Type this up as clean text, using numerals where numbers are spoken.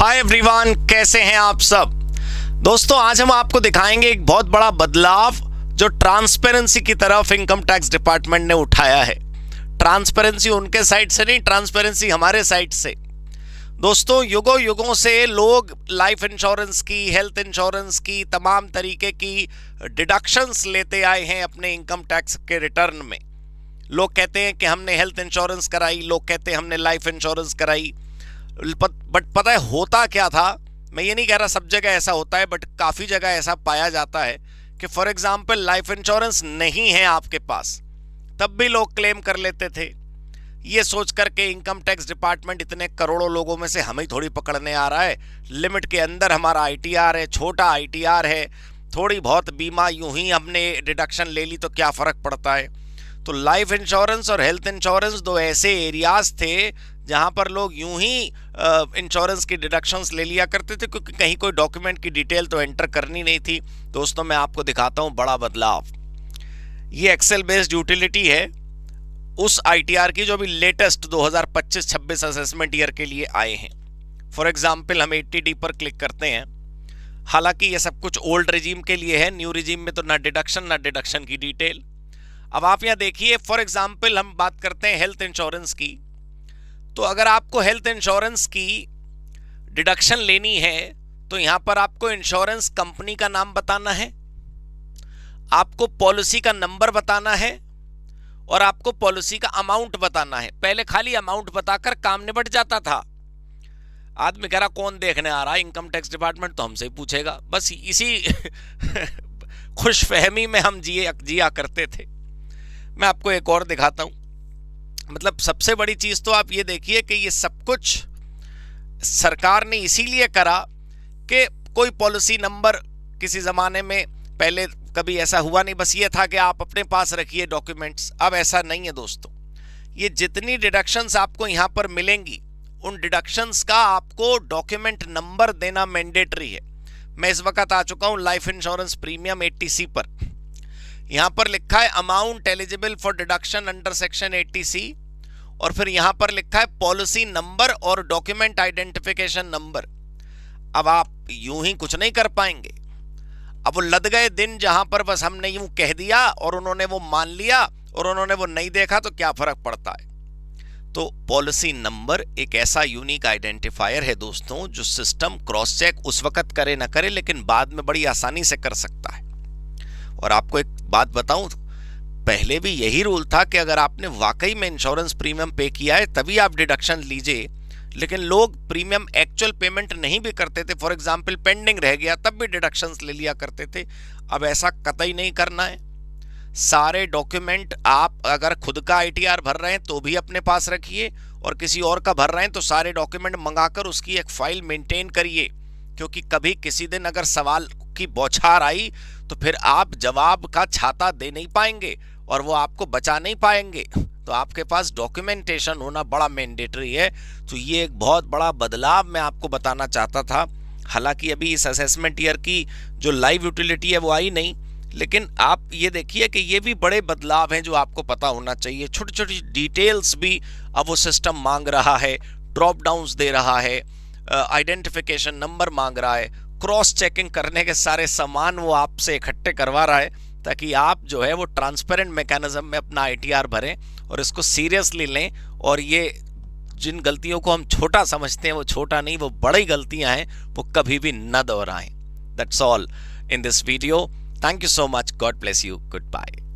Hi everyone, कैसे हैं आप सब दोस्तों। आज हम आपको दिखाएंगे एक बहुत बड़ा बदलाव जो ट्रांसपेरेंसी की तरफ इनकम टैक्स डिपार्टमेंट ने उठाया है। ट्रांसपेरेंसी उनके साइड से नहीं, ट्रांसपेरेंसी हमारे साइड से। दोस्तों, युगों युगों से लोग लाइफ इंश्योरेंस की, हेल्थ इंश्योरेंस की, तमाम तरीके की डिडक्शंस लेते आए हैं अपने इनकम टैक्स के रिटर्न में। लोग कहते हैं कि हमने हेल्थ इंश्योरेंस कराई, लोग कहते हैं हमने लाइफ इंश्योरेंस कराई। बट पता है होता क्या था? मैं ये नहीं कह रहा सब जगह ऐसा होता है, बट काफ़ी जगह ऐसा पाया जाता है कि फॉर एग्जांपल लाइफ इंश्योरेंस नहीं है आपके पास, तब भी लोग क्लेम कर लेते थे, ये सोच करके इनकम टैक्स डिपार्टमेंट इतने करोड़ों लोगों में से हमें थोड़ी पकड़ने आ रहा है। लिमिट के अंदर हमारा आईटीआर है, छोटा आईटीआर है, थोड़ी बहुत बीमा यूं ही हमने डिडक्शन ले ली तो क्या फ़र्क पड़ता है। तो लाइफ इंश्योरेंस और हेल्थ इंश्योरेंस दो ऐसे एरियाज थे जहां पर लोग यूं ही इंश्योरेंस की डिडक्शंस ले लिया करते थे, क्योंकि कहीं कोई डॉक्यूमेंट की डिटेल तो एंटर करनी नहीं थी। दोस्तों, मैं आपको दिखाता हूं बड़ा बदलाव। ये एक्सेल बेस्ड यूटिलिटी है उस आईटीआर की जो भी लेटेस्ट 2025-26 असेसमेंट ईयर के लिए आए हैं। फॉर एग्जाम्पल हम 80D पर क्लिक करते हैं। हालांकि ये सब कुछ ओल्ड रिजीम के लिए है, न्यू रिजीम में तो ना डिडक्शन की डिटेल। अब आप यहाँ देखिए, फॉर एग्जाम्पल हम बात करते हैं हेल्थ इंश्योरेंस की। तो अगर आपको हेल्थ इंश्योरेंस की डिडक्शन लेनी है तो यहाँ पर आपको इंश्योरेंस कंपनी का नाम बताना है, आपको पॉलिसी का नंबर बताना है और आपको पॉलिसी का अमाउंट बताना है। पहले खाली अमाउंट बताकर काम निपट जाता था। आदमी कह रहा कौन देखने आ रहा है, इनकम टैक्स डिपार्टमेंट तो हमसे ही पूछेगा। बस इसी खुशफहमी में हम जिया करते थे। मैं आपको एक और दिखाता हूं। मतलब सबसे बड़ी चीज तो आप ये देखिए कि ये सब कुछ सरकार ने इसीलिए करा कि कोई पॉलिसी नंबर किसी जमाने में पहले कभी ऐसा हुआ नहीं, बस ये था कि आप अपने पास रखिए डॉक्यूमेंट्स। अब ऐसा नहीं है दोस्तों। ये जितनी डिडक्शंस आपको यहाँ पर मिलेंगी उन डिडक्शंस का आपको डॉक्यूमेंट नंबर देना मैंडेटरी है। मैं इस वक्त आ चुका हूँ लाइफ इंश्योरेंस प्रीमियम 80C पर। यहाँ पर लिखा है amount eligible for deduction under section 80C और फिर यहाँ पर लिखा है पॉलिसी नंबर और डॉक्यूमेंट आइडेंटिफिकेशन नंबर। अब आप यूं ही कुछ नहीं कर पाएंगे। अब वो लद गए दिन जहां पर बस हमने यूं कह दिया और उन्होंने वो मान लिया और उन्होंने वो नहीं देखा, तो क्या फर्क पड़ता है। तो पॉलिसी नंबर एक ऐसा यूनिक आइडेंटिफायर है दोस्तों जो सिस्टम क्रॉस चेक उस वक्त करे ना करे, लेकिन बाद में बड़ी आसानी से कर सकता है। और आपको एक बात बताऊं, पहले भी यही रूल था कि अगर आपने वाकई में इंश्योरेंस प्रीमियम पे किया है तभी आप डिडक्शन लीजिए, लेकिन लोग प्रीमियम एक्चुअल पेमेंट नहीं भी करते थे। फॉर एग्जांपल पेंडिंग रह गया तब भी डिडक्शंस ले लिया करते थे। अब ऐसा कतई नहीं करना है। सारे डॉक्यूमेंट आप अगर खुद का आईटीआर भर रहे हैं तो भी अपने पास रखिए, और किसी और का भर रहे हैं तो सारे डॉक्यूमेंट मंगाकर उसकी एक फाइल मेंटेन करिए, क्योंकि कभी किसी दिन अगर सवाल की बौछार आई तो फिर आप जवाब का छाता दे नहीं पाएंगे और वो आपको बचा नहीं पाएंगे। तो आपके पास डॉक्यूमेंटेशन होना बड़ा मैंडेटरी है। तो ये एक बहुत बड़ा बदलाव मैं आपको बताना चाहता था। हालांकि अभी इस असेसमेंट ईयर की जो लाइव यूटिलिटी है वो आई नहीं, लेकिन आप ये देखिए कि ये भी बड़े बदलाव हैं जो आपको पता होना चाहिए। छोटी छोटी डिटेल्स भी अब वो सिस्टम मांग रहा है, ड्रॉप डाउन्स दे रहा है, आइडेंटिफिकेशन नंबर मांग रहा है, क्रॉस चेकिंग करने के सारे सामान वो आपसे इकट्ठे करवा रहा है, ताकि आप जो है वो ट्रांसपेरेंट मैकेनिज्म में अपना आईटीआर भरें और इसको सीरियसली लें। और ये जिन गलतियों को हम छोटा समझते हैं वो छोटा नहीं, वो बड़ी गलतियां हैं, वो कभी भी न दोहराएं। That's all in this video. Thank you so much. God bless you. Good bye.